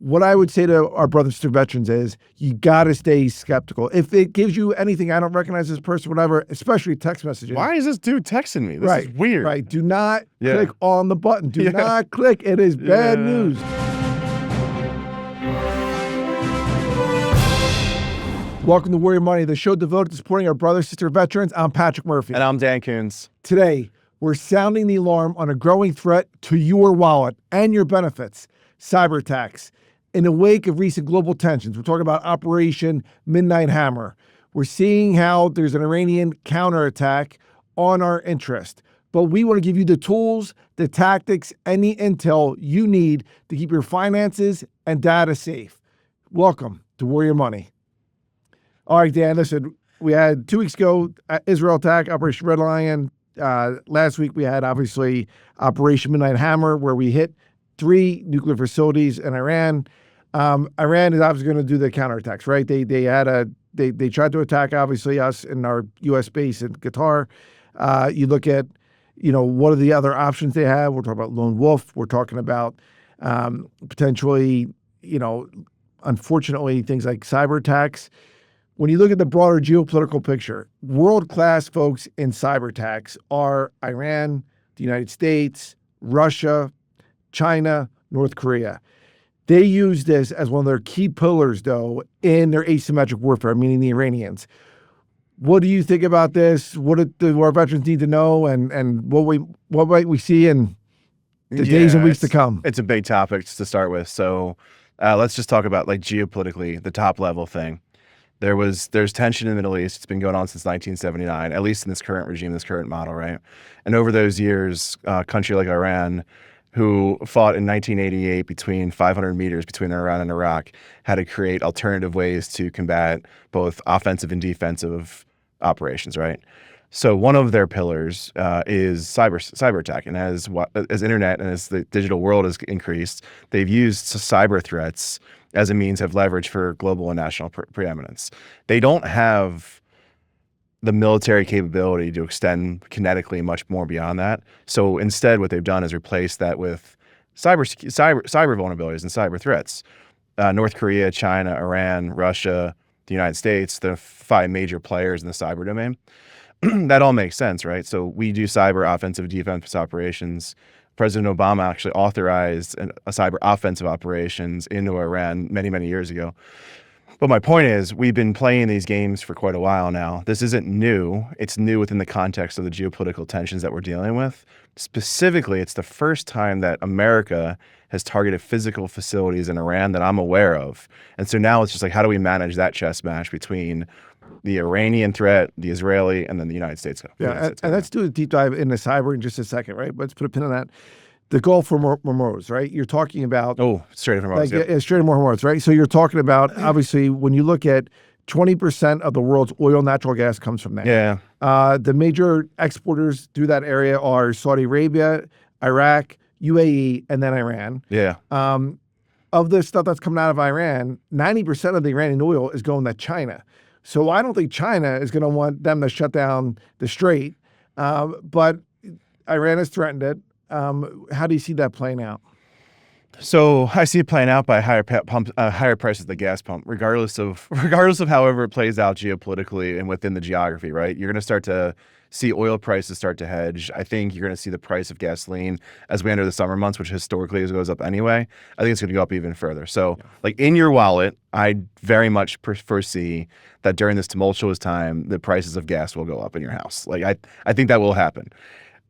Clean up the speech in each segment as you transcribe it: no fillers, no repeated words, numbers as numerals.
what I would say to our brothers and sister veterans is you got to stay skeptical. If it gives you anything, I don't recognize this person, whatever, especially text messages. Why is this dude texting me? This is weird. Right. Do not click on the button. Do not click. It is bad news. Welcome to Warrior Money, the show devoted to supporting our brothers and sister veterans. I'm Patrick Murphy. And I'm Dan Kunze. Today, we're sounding the alarm on a growing threat to your wallet and your benefits, cyber attacks. In the wake of recent global tensions, we're talking about Operation Midnight Hammer. We're seeing how there's an Iranian counterattack on our interest. But we want to give you the tools, the tactics, and the intel you need to keep your finances and data safe. Welcome to Warrior Money. All right, Dan, listen, we had 2 weeks ago, Israel attack, Operation Red Lion. Last week, we had, obviously, Operation Midnight Hammer, where we hit 3 nuclear facilities in Iran. Iran is obviously going to do the counterattacks, right? They tried to attack, obviously, us in our U.S. base in Qatar. You look at, what are the other options they have? We're talking about lone wolf. We're talking about potentially, unfortunately, things like cyber attacks. When you look at the broader geopolitical picture, world-class folks in cyber attacks are Iran, the United States, Russia, China, North Korea. They use this as one of their key pillars, though, in their asymmetric warfare, meaning the Iranians. What do you think about this? What do our veterans need to know, and what might we see in the days and weeks to come? It's a big topic to start with. So let's just talk about geopolitically, the top level thing. There's tension in the Middle East. It's been going on since 1979, at least in this current regime, this current model, right? And over those years, a country like Iran, who fought in 1988 between 500 meters between Iran and Iraq, had to create alternative ways to combat both offensive and defensive operations, right? So one of their pillars is cyber attack, and as internet and as the digital world has increased, they've used cyber threats as a means of leverage for global and national preeminence. They don't have the military capability to extend kinetically much more beyond that. So instead, what they've done is replace that with cyber vulnerabilities and cyber threats. North Korea, China, Iran, Russia, the United States, the 5 major players in the cyber domain. That all makes sense, right? So we do cyber offensive defense operations. President Obama actually authorized a cyber offensive operations into Iran many, many years ago. But my point is, we've been playing these games for quite a while now. This isn't new. It's new within the context of the geopolitical tensions that we're dealing with. Specifically, it's the first time that America has targeted physical facilities in Iran that I'm aware of. And so now it's just how do we manage that chess match between the Iranian threat, the Israeli, and then the United States? And let's do a deep dive into cyber in just a second, right? Let's put a pin on that. The Gulf from Hormuz, right? You're talking about... Strait of Hormuz. Strait of Hormuz, right? So you're talking about, obviously, when you look at 20% of the world's oil, natural gas comes from there. Yeah. The major exporters through that area are Saudi Arabia, Iraq, UAE, and then Iran. Yeah. Of the stuff that's coming out of Iran, 90% of the Iranian oil is going to China. So I don't think China is going to want them to shut down the strait, but Iran has threatened it. How do you see that playing out? So I see it playing out by higher prices at the gas pump, regardless of however it plays out geopolitically and within the geography, right? You're going to start to see oil prices start to hedge. I think you're going to see the price of gasoline as we enter the summer months, which historically goes up anyway. I think it's going to go up even further. So in your wallet, I very much foresee that during this tumultuous time, the prices of gas will go up in your house. I think that will happen.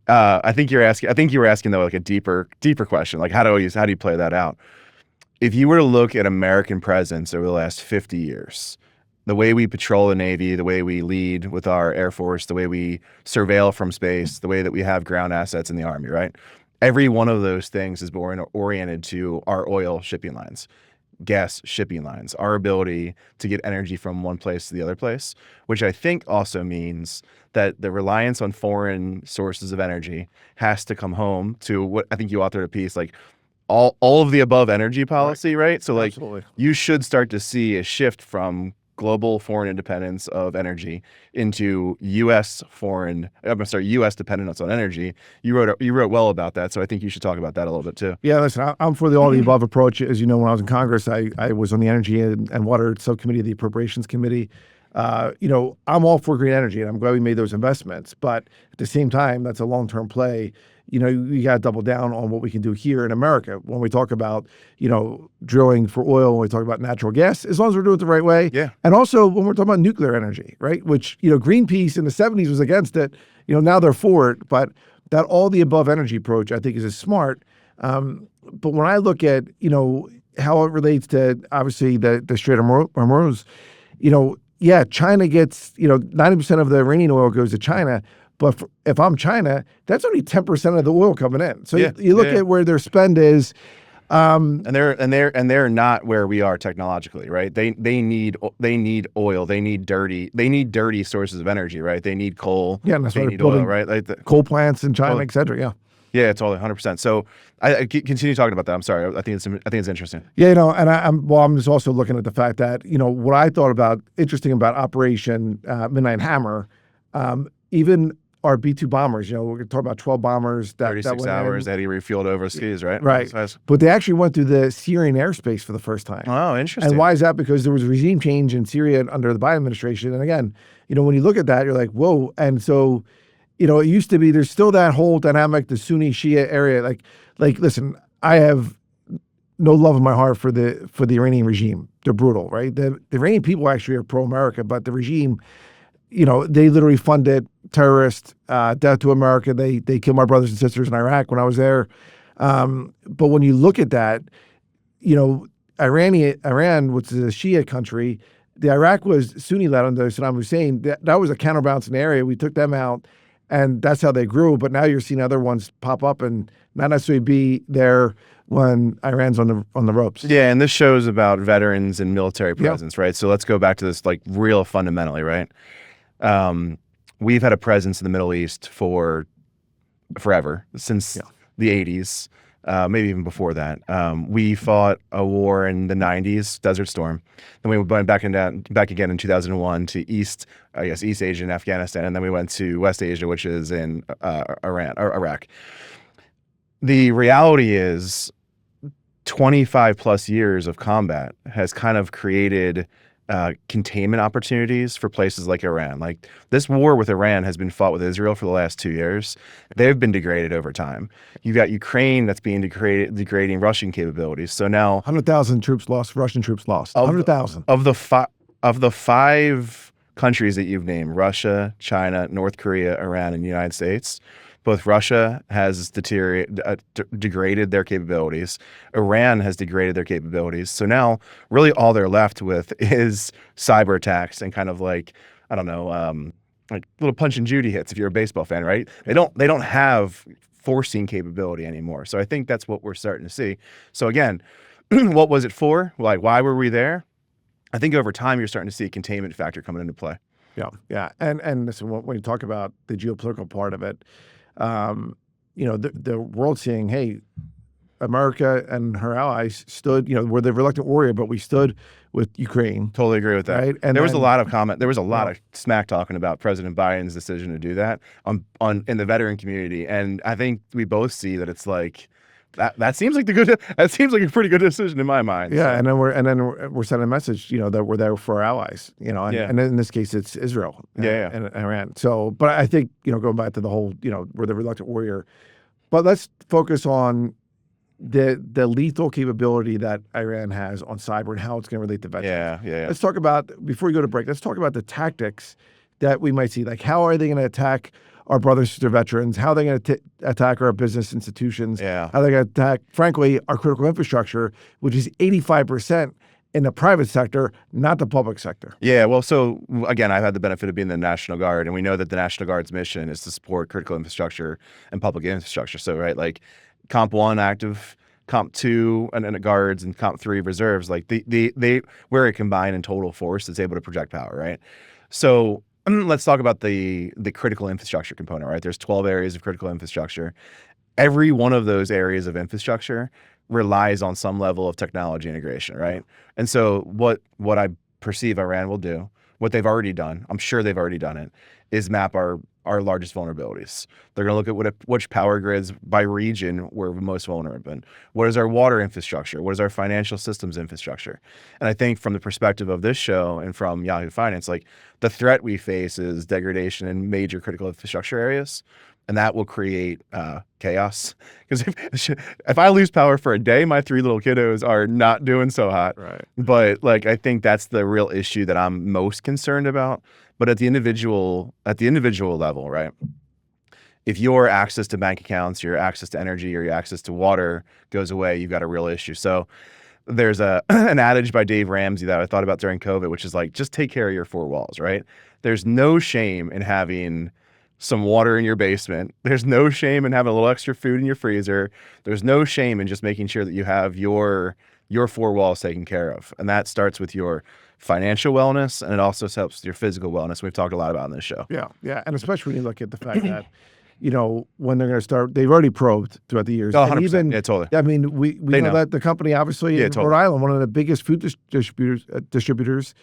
I think you were asking though a deeper question, how do you play that out? If you were to look at American presence over the last 50 years, the way we patrol the Navy, the way we lead with our Air Force, the way we surveil from space, the way that we have ground assets in the Army, right? Every one of those things is more oriented to our oil shipping lines, gas shipping lines, our ability to get energy from one place to the other place, which I think also means that the reliance on foreign sources of energy has to come home to what I think you authored a piece, all of the above energy policy, right? So Absolutely. You should start to see a shift from global foreign independence of energy into U.S. U.S. dependence on energy. You wrote well about that, so I think you should talk about that a little bit too. Yeah, listen, I'm for the all the above approach. As you know, when I was in Congress, I was on the Energy and Water Subcommittee of the Appropriations Committee. I'm all for green energy, and I'm glad we made those investments. But at the same time, that's a long-term play. You got to double down on what we can do here in America. When we talk about, drilling for oil, when we talk about natural gas, as long as we're doing it the right way. Yeah. And also when we're talking about nuclear energy, right? Which, Greenpeace in the 70s was against it. Now they're for it. But that all the above energy approach, I think, is smart. But when I look at, how it relates to, obviously, the Strait of Hormuz, yeah, China gets, 90% of the Iranian oil goes to China. But if I'm China, that's only 10% of the oil coming in. So you look at where their spend is. And they're not where we are technologically, right? They need oil. They need dirty sources of energy, right? They need coal. Yeah, and that's they why need oil, right? Like coal plants in China, et cetera. Yeah. Yeah, totally, 100%. So I continue talking about that. I'm sorry. I think it's interesting. Yeah, and I'm just also looking at the fact that what I thought interesting about Operation Midnight Hammer, even our B-2 bombers. We're talking about 12 bombers that 36 went hours in. that he refueled overseas, right? Right. But they actually went through the Syrian airspace for the first time. Oh, interesting. And why is that? Because there was a regime change in Syria under the Biden administration. And again, when you look at that, you're like, whoa. And so, it used to be, there's still that whole dynamic, the Sunni Shia area. Like, listen, I have no love in my heart for the Iranian regime. They're brutal, right? The Iranian people actually are pro-America, but the regime, they literally funded terrorists, death to America. They killed my brothers and sisters in Iraq when I was there. But when you look at that, Iran, which is a Shia country, the Iraq was Sunni-led under Saddam Hussein. That was a counterbalancing area. We took them out, and that's how they grew. But now you're seeing other ones pop up and not necessarily be there when Iran's on the ropes. Yeah, and this show's about veterans and military presence, right? So let's go back to this, like, real fundamentally, right? We've had a presence in the Middle East for forever, since the 80s, maybe even before that. We fought a war in the 90s, Desert Storm. Then we went back again in 2001 to East Asia and Afghanistan, and then we went to West Asia, which is in Iraq. The reality is 25 plus years of combat has kind of created containment opportunities for places like Iran. Like, this war with Iran has been fought with Israel for the last 2 years. They've been degraded over time. You've got Ukraine that's being degrading Russian capabilities. So now 100,000 troops lost, Russian troops lost. 100,000 of the five countries that you've named: Russia, China, North Korea, Iran, and the United States. Both Russia has degraded their capabilities. Iran has degraded their capabilities. So now, really, all they're left with is cyber attacks and kind of like, I don't know, like little Punch and Judy hits if you're a baseball fan, right? They don't have forcing capability anymore. So I think that's what we're starting to see. So again, what was it for? Like, why were we there? I think over time you're starting to see a containment factor coming into play. Yeah. And listen, when you talk about the geopolitical part of it, the world seeing, hey, America and her allies stood, we're the reluctant warrior, but we stood with Ukraine. Totally agree with that. Right? And there was a lot of comment. There was a lot of smack talking about President Biden's decision to do that in the veteran community. And I think we both see that it's like, that seems like a pretty good decision in my mind. Yeah, so. and then we're sending a message, that we're there for our allies, and in this case it's Israel and Iran. So, but I think, going back to the whole, we're the reluctant warrior. But let's focus on the lethal capability that Iran has on cyber and how it's going to relate to veterans. Yeah. Let's talk about, before we go to break, let's talk about the tactics that we might see. Like, how are they going to attack our brothers and sister veterans? How are they going to attack our business institutions? Yeah. How are they going to attack, frankly, our critical infrastructure, which is 85% in the private sector, not the public sector? Yeah, well, so again, I've had the benefit of being in the National Guard, and we know that the National Guard's mission is to support critical infrastructure and public infrastructure. So, right, like Comp 1 active, Comp 2 and the Guards, and Comp 3 reserves, like they we're a combined and total force that's able to project power, right? So let's talk about the critical infrastructure component, right? There's 12 areas of critical infrastructure. Every one of those areas of infrastructure relies on some level of technology integration, right? And so what I perceive Iran will do, what they've already done, I'm sure they've already done it, is map our largest vulnerabilities. They're going to look at which power grids by region we're most vulnerable in. What is our water infrastructure? What is our financial systems infrastructure? And I think from the perspective of this show and from Yahoo Finance, like the threat we face is degradation in major critical infrastructure areas. And that will create chaos. Because if I lose power for a day, my 3 little kiddos are not doing so hot. Right. But like, I think that's the real issue that I'm most concerned about. But at the individual level, right? If your access to bank accounts, your access to energy, or your access to water goes away, you've got a real issue. So there's an adage by Dave Ramsey that I thought about during COVID, which is like, just take care of your 4 walls, right? There's no shame in having some water in your basement. There's no shame in having a little extra food in your freezer. There's no shame in just making sure that you have your 4 walls taken care of. And that starts with your financial wellness, and it also helps with your physical wellness. We've talked a lot about in this show. Yeah. And especially when you look at the fact that, when they're going to start, they've already probed throughout the years. Oh, And 100%. even, Yeah, totally. I mean, we know that the company, obviously, in totally. Rhode Island, one of the biggest food distributors,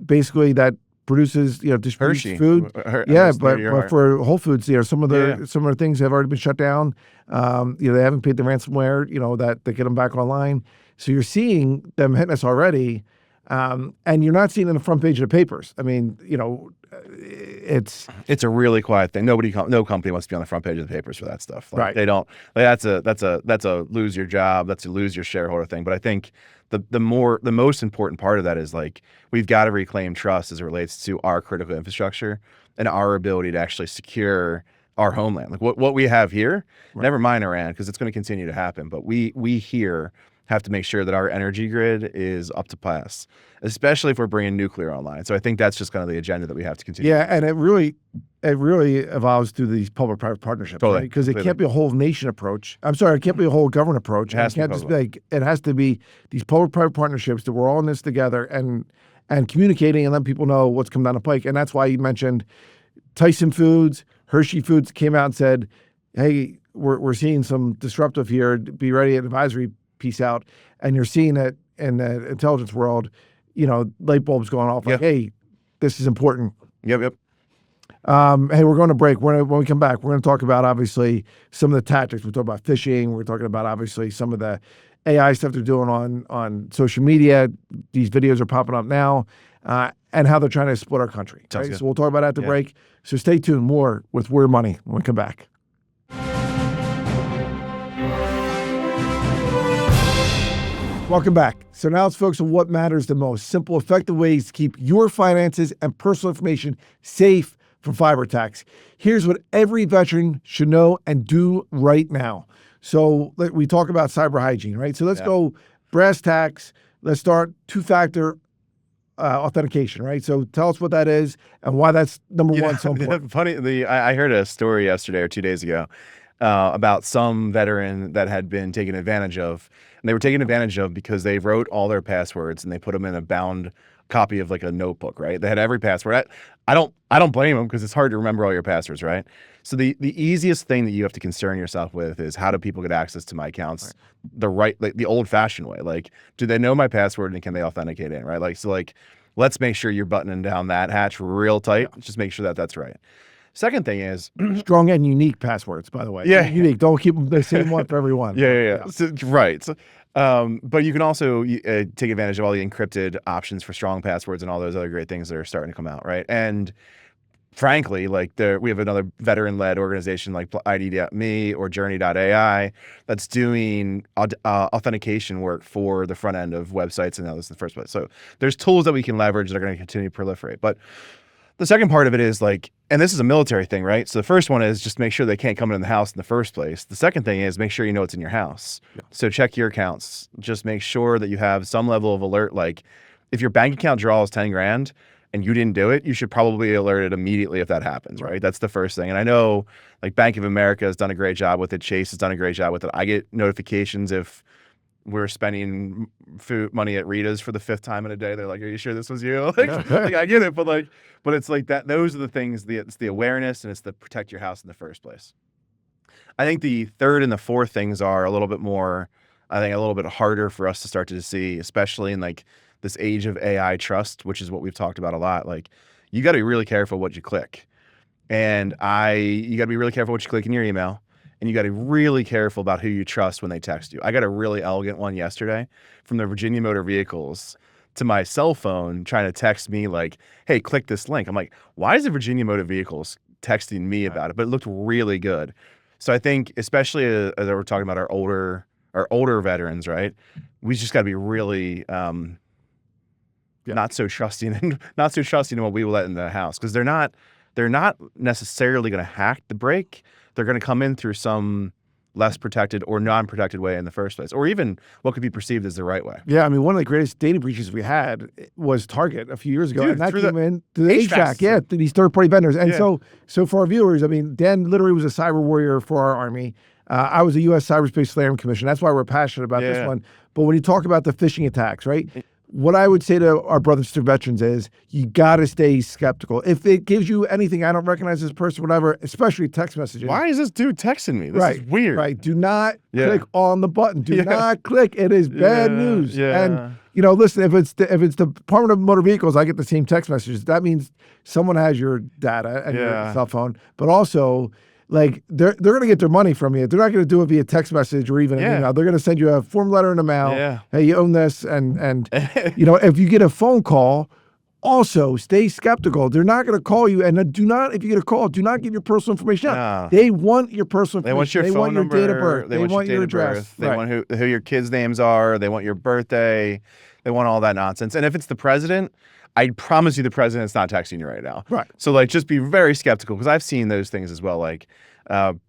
basically that produces, distributes Hershey. food. Yeah, but for Whole Foods, some of the things have already been shut down. They haven't paid the ransomware, that they get them back online. So you're seeing them hitting us already, and you're not seeing it on the front page of the papers. I mean, it's a really quiet thing. No company wants to be on the front page of the papers for that stuff. Like, right. They don't. Like, that's a lose your job. That's a lose your shareholder thing. But I think the most important part of that is like, we've got to reclaim trust as it relates to our critical infrastructure and our ability to actually secure our homeland. Like what we have here, Right. Never mind Iran, because it's going to continue to happen. But we here have to make sure that our energy grid is up to pass, especially if we're bringing nuclear online. So I think that's just kind of the agenda that we have to continue. Yeah, and it really evolves through these public-private partnerships, Totally, right? Because it completely. can't be a whole nation approach. I'm sorry, it can't be a whole government approach. It has to be can't just be like, it has to be these public-private partnerships that we're all in this together and communicating and letting people know what's coming down the pike. And that's why you mentioned Tyson Foods, Hershey Foods came out and said, hey, we're seeing some disruptive here. Be ready, advisory piece out. And you're seeing it in the intelligence world, light bulbs going off like, hey, this is important. Yep. Hey, we're going to break. When we come back, we're going to talk about, obviously, some of the tactics. We're talking about phishing. We're talking about, obviously, some of the AI stuff they're doing on social media. These videos are popping up now, and how they're trying to split our country. Right? So we'll talk about that at the break. So stay tuned. More with Weird Money when we come back. Welcome back. So now let's focus on what matters the most. Simple, effective ways to keep your finances and personal information safe from cyber attacks. Here's what every veteran should know and do right now. So we talk about cyber hygiene, right? So let's go brass tacks. Let's start 2-factor authentication, right? So tell us what that is and why that's number one so important. Funny, I heard a story yesterday or 2 days ago about some veteran that had been taken advantage of. And they were taken advantage of because they wrote all their passwords and they put them in a bound copy of like a notebook, right? They had every password. I don't blame them because it's hard to remember all your passwords, right? So the easiest thing that you have to concern yourself with is, how do people get access to my accounts the old-fashioned way? Like, do they know my password and can they authenticate it, right? Let's make sure you're buttoning down that hatch real tight. Just make sure that that's right. Second thing is strong and unique passwords, by the way. Yeah. Unique. Don't keep them the same one for everyone. Yeah. So, right. So, but you can also take advantage of all the encrypted options for strong passwords and all those other great things that are starting to come out, right? And frankly, we have another veteran-led organization like ID.me or Journey.ai that's doing authentication work for the front end of websites and others in the first place. So there's tools that we can leverage that are going to continue to proliferate. But the second part of it is and this is a military thing, right? So the first one is just make sure they can't come in the house in the first place. The second thing is make sure you know what's in your house. Yeah. So check your accounts. Just make sure that you have some level of alert. Like, if your bank account draws 10 grand and you didn't do it, you should probably alert it immediately if that happens, right? That's the first thing. And I know Bank of America has done a great job with it. Chase has done a great job with it. I get notifications if we're spending food money at Rita's for the 5th time in a day. They're like, "Are you sure this was you?" I get it, but it's like that. Those are the things. It's the awareness and it's the protect your house in the first place. I think the third and the fourth things are a little bit more. I think a little bit harder for us to start to see, especially in the this age of AI trust, which is what we've talked about a lot, like you got to be really careful what you click. And you got to be really careful what you click in your email. And you got to be really careful about who you trust when they text you. I got a really elegant one yesterday from the Virginia Motor Vehicles to my cell phone trying to text me like, hey, click this link. I'm like, why is the Virginia Motor Vehicles texting me about it? But it looked really good. So I think, especially as we're talking about our older veterans, right? We just got to be really not so trusting in what we will let in the house, because they're not necessarily going to hack the break. They're going to come in through some less protected or non-protected way in the first place, or even what could be perceived as the right way. Yeah, I mean, one of the greatest data breaches we had was Target a few years ago, Dude, and that through came in through the HVAC, through these third-party vendors. And so for our viewers, I mean, Dan literally was a cyber warrior for our Army. I was a U.S. Cyberspace Clearance Commission. That's why we're passionate about this one. But when you talk about the phishing attacks, right? What I would say to our brothers and sisters veterans is you got to stay skeptical. If it gives you anything, I don't recognize this person, whatever, especially text messages. Why is this dude texting me? This is weird. Right. Do not click on the button. Do not click. It is bad news. Yeah. And, you know, listen, if it's the Department of Motor Vehicles, I get the same text messages. That means someone has your data and your cell phone. But also, like, they're going to get their money from you. They're not going to do it via text message or even an email. They're going to send you a form letter in the mail. Yeah. Hey, you own this. And you know, if you get a phone call, also stay skeptical. They're not going to call you. And if you get a call, do not give your personal information out. They want your personal information. They want your phone number. Date of birth. They want your address. They want who your kids' names are. They want your birthday. They want all that nonsense. And if it's the president, I promise you the president's not texting you right now. Right. So, like, just be very skeptical, because I've seen those things as well. Like,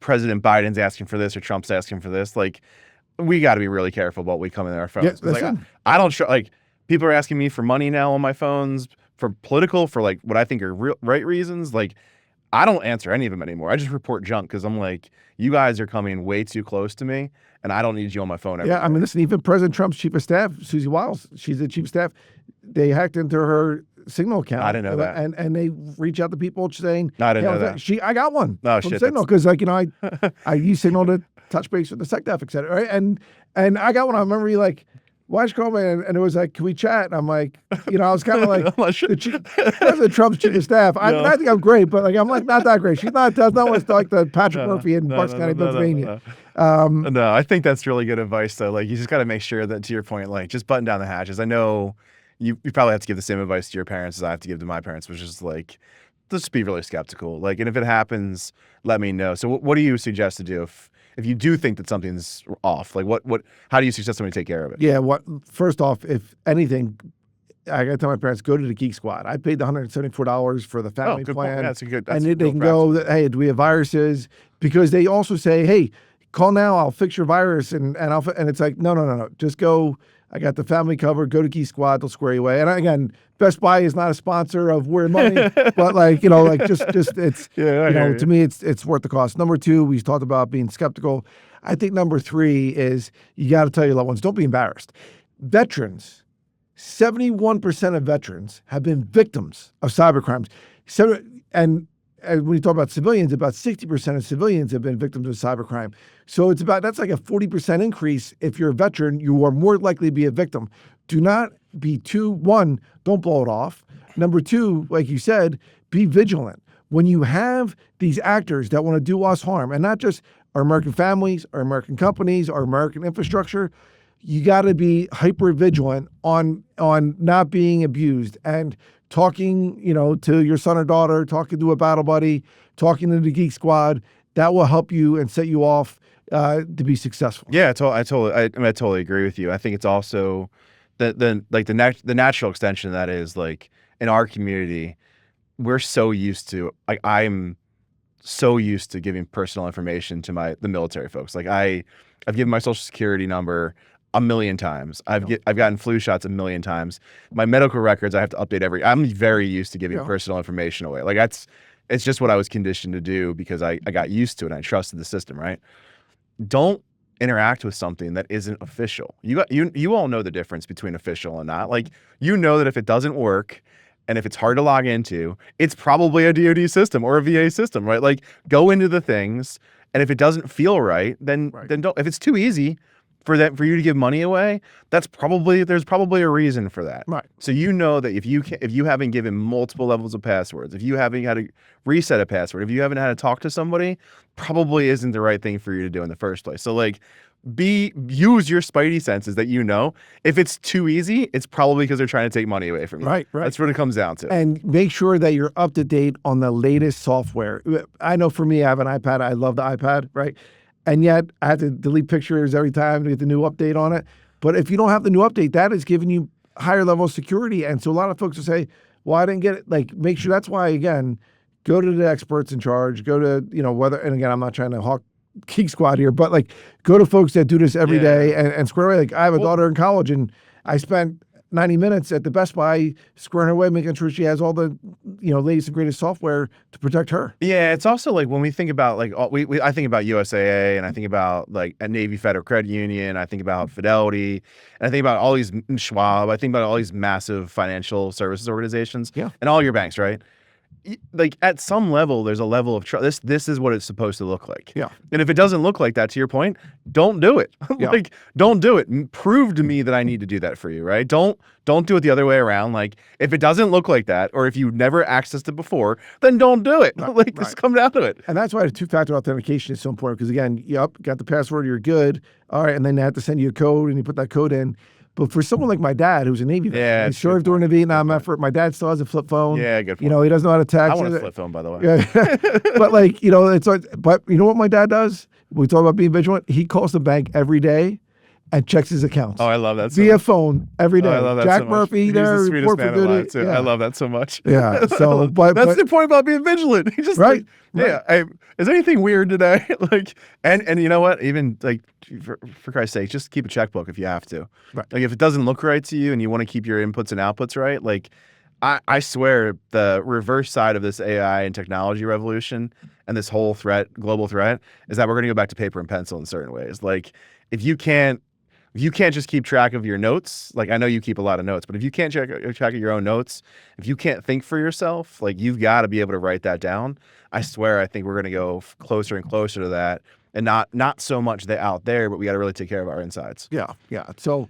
President Biden's asking for this or Trump's asking for this. Like, we got to be really careful about what we come in our phones. Yeah, like, I don't like, people are asking me for money now on my phones for political, for like what I think are right reasons. Like, I don't answer any of them anymore. I just report junk, because I'm like, you guys are coming way too close to me, and I don't need you on my phone every day. I mean, listen, even President Trump's chief of staff, Susie Wiles, she's the chief of staff. They hacked into her Signal account. I didn't know that. And they reach out to people saying, I didn't know that. I got one from Signal, because, like, you know, I use Signal to touch base with the SecDef, et cetera. Right? And I got one. I remember you like, why did you call me? And it was like, can we chat? And I'm like, you know, I was kind of like, President Trump's chief of staff. I think I'm great, but like, I'm like, not that great. She's not, does not want to like the Patrick Murphy in Bucks County, Pennsylvania. No, I think that's really good advice, though. Like, you just got to make sure that, to your point, like, just button down the hatches. I know you probably have to give the same advice to your parents as I have to give to my parents, which is like, just be really skeptical. Like, and if it happens, let me know. So what do you suggest to do if you do think that something's off? Like, how do you suggest somebody take care of it? Yeah, first off, if anything, I got to tell my parents, go to the Geek Squad. I paid the $174 for the family plan. Yeah, that's a good. And they can go, hey, do we have viruses? Because they also say, hey, call now, I'll fix your virus. And it's like, no. Just go. I got the family covered. Go to Geek Squad. They'll square you away. And again, Best Buy is not a sponsor of We're Money, but like, you know, like just it's, you know, to me, it's worth the cost. Number two, we talked about being skeptical. I think number three is you got to tell your loved ones, don't be embarrassed. Veterans, 71% of veterans have been victims of cyber crimes. And when you talk about civilians, about 60% of civilians have been victims of cybercrime. So that's like a 40% increase. If you're a veteran, you are more likely to be a victim. Do not be one, don't blow it off. Number two, like you said, be vigilant. When you have these actors that want to do us harm, and not just our American families, our American companies, our American infrastructure, you got to be hyper vigilant on not being abused and talking, you know, to your son or daughter, talking to a battle buddy, talking to the Geek Squad. That will help you and set you off to be successful. Yeah, I totally agree with you. I think it's also the natural extension of that is, like, in our community, we're so used to, like, I'm so used to giving personal information to the military folks. Like, I've given my social security number a million times. I've gotten flu shots a million times. My medical records, I have to update I'm very used to giving personal information away. Like, it's just what I was conditioned to do because I got used to it and I trusted the system, right? Don't interact with something that isn't official. You all know the difference between official and not. Like, you know that if it doesn't work and if it's hard to log into, it's probably a DoD system or a VA system, right? Like, go into the things, and if it doesn't feel right, then don't. If it's too easy, for you to give money away, there's probably a reason for that. Right. So you know that if you haven't given multiple levels of passwords, if you haven't had to reset a password, if you haven't had to talk to somebody, probably isn't the right thing for you to do in the first place. So like use your spidey senses that if it's too easy, it's probably because they're trying to take money away from you. Right. That's what it comes down to. And make sure that you're up to date on the latest software. I know for me, I have an iPad. I love the iPad, right? And yet I have to delete pictures every time to get the new update on it. But if you don't have the new update, that is giving you higher level of security. And so a lot of folks will say, well, I didn't get it. Like, make sure that's why, again, go to the experts in charge, go to, whether, and again, I'm not trying to hawk Geek Squad here, but like go to folks that do this every day and square away. Like I have a daughter in college and I spent 90 minutes at the Best Buy squaring her away, making sure she has all the, latest and greatest software to protect her. Yeah, it's also like when we think about like I think about USAA and I think about like a Navy Federal Credit Union, I think about Fidelity, and I think about all these Schwab, I think about all these massive financial services organizations, and all your banks, right? Like at some level, there's a level of trust. This is what it's supposed to look like. Yeah. And if it doesn't look like that, to your point, don't do it. Like, don't do it. Prove to me that I need to do that for you, right? Don't do it the other way around. Like, if it doesn't look like that, or if you've never accessed it before, then don't do it. Just come down to it. And that's why the two-factor authentication is so important. Because again, got the password, you're good. All right, and then they have to send you a code, and you put that code in. But for someone like my dad, who's a Navy vet, he served during the Vietnam effort. My dad still has a flip phone. Yeah, good. He doesn't know how to text. I want a flip phone, by the way. Yeah. But like, it's like, but you know what my dad does? We talk about being vigilant. He calls the bank every day and checks his accounts. Oh, I love that. Via phone every day. I love that Jack so much. Murphy, He's there. the sweetest man alive, too. Yeah. I love that so much. Yeah. So, but that's the point about being vigilant. He just right. Is there anything weird today? Like, and you know what? Even like for Christ's sake, just keep a checkbook if you have to. Right. Like if it doesn't look right to you and you want to keep your inputs and outputs right, like I swear the reverse side of this AI and technology revolution and this whole global threat, is that we're going to go back to paper and pencil in certain ways. Like if you can't just keep track of your notes, like I know you keep a lot of notes, but if you can't track of your own notes, if you can't think for yourself, like you've got to be able to write that down. I swear, I think we're going to go closer and closer to that, and not so much the out there, but we got to really take care of our insides. Yeah. So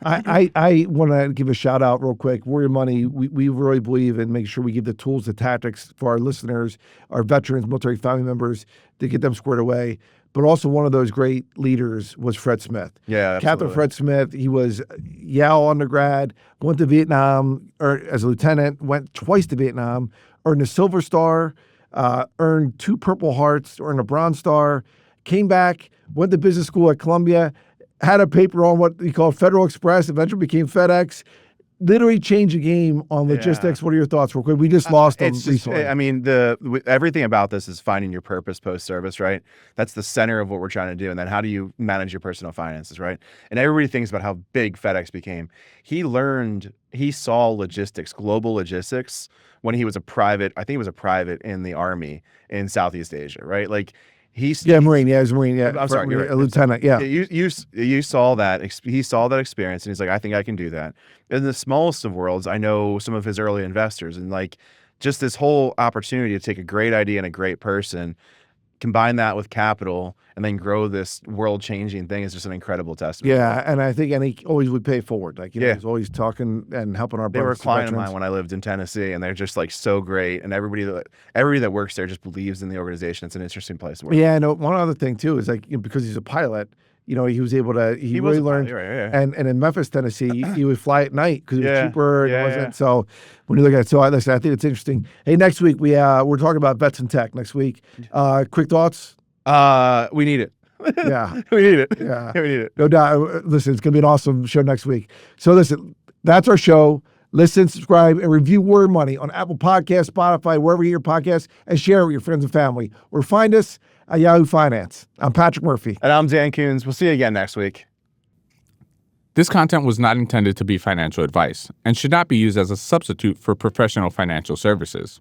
I want to give a shout out real quick. Warrior Money, we really believe in making sure we give the tools, the tactics for our listeners, our veterans, military family members to get them squared away. But also one of those great leaders was Fred Smith. Yeah, Captain Fred Smith. He was Yale undergrad, went to Vietnam as a lieutenant, went twice to Vietnam, earned a Silver Star, earned 2 Purple Hearts, earned a Bronze Star, came back, went to business school at Columbia, had a paper on what he called Federal Express, eventually became FedEx. Literally changed the game on logistics. Yeah. What are your thoughts real quick? We just lost him recently. I mean, everything about this is finding your purpose post-service, right? That's the center of what we're trying to do. And then how do you manage your personal finances, right? And everybody thinks about how big FedEx became. He saw logistics, global logistics, when he was a private, I think he was a private in the Army in Southeast Asia, right? Like, Marine. Yeah, he was a Marine. Yeah, I'm sorry, a lieutenant. Yeah, you saw that. He saw that experience, and he's like, I think I can do that. In the smallest of worlds, I know some of his early investors, and like, just this whole opportunity to take a great idea and a great person, combine that with capital, and then grow this world-changing thing is just an incredible testament. Yeah, and I think, and he always would pay forward. Like, he's always talking and helping our brothers. They were a client of mine when I lived in Tennessee, and they're just like so great, and everybody that works there just believes in the organization. It's an interesting place to work. Yeah, and one other thing too is like, because he's a pilot, he was able to, he really learned. Pilot, right. And in Memphis, Tennessee, he would fly at night because it was cheaper. And it wasn't. So when you look at it, I think it's interesting. Hey, next week we're talking about vets and tech next week. Quick thoughts? We need it. Yeah. We need it. Yeah. We need it. No doubt. Listen, it's going to be an awesome show next week. So listen, that's our show. Listen, subscribe, and review Warrior Money on Apple Podcasts, Spotify, wherever you hear podcasts, and share it with your friends and family. Or find us at Yahoo Finance. I'm Patrick Murphy. And I'm Dan Kunze. We'll see you again next week. This content was not intended to be financial advice and should not be used as a substitute for professional financial services.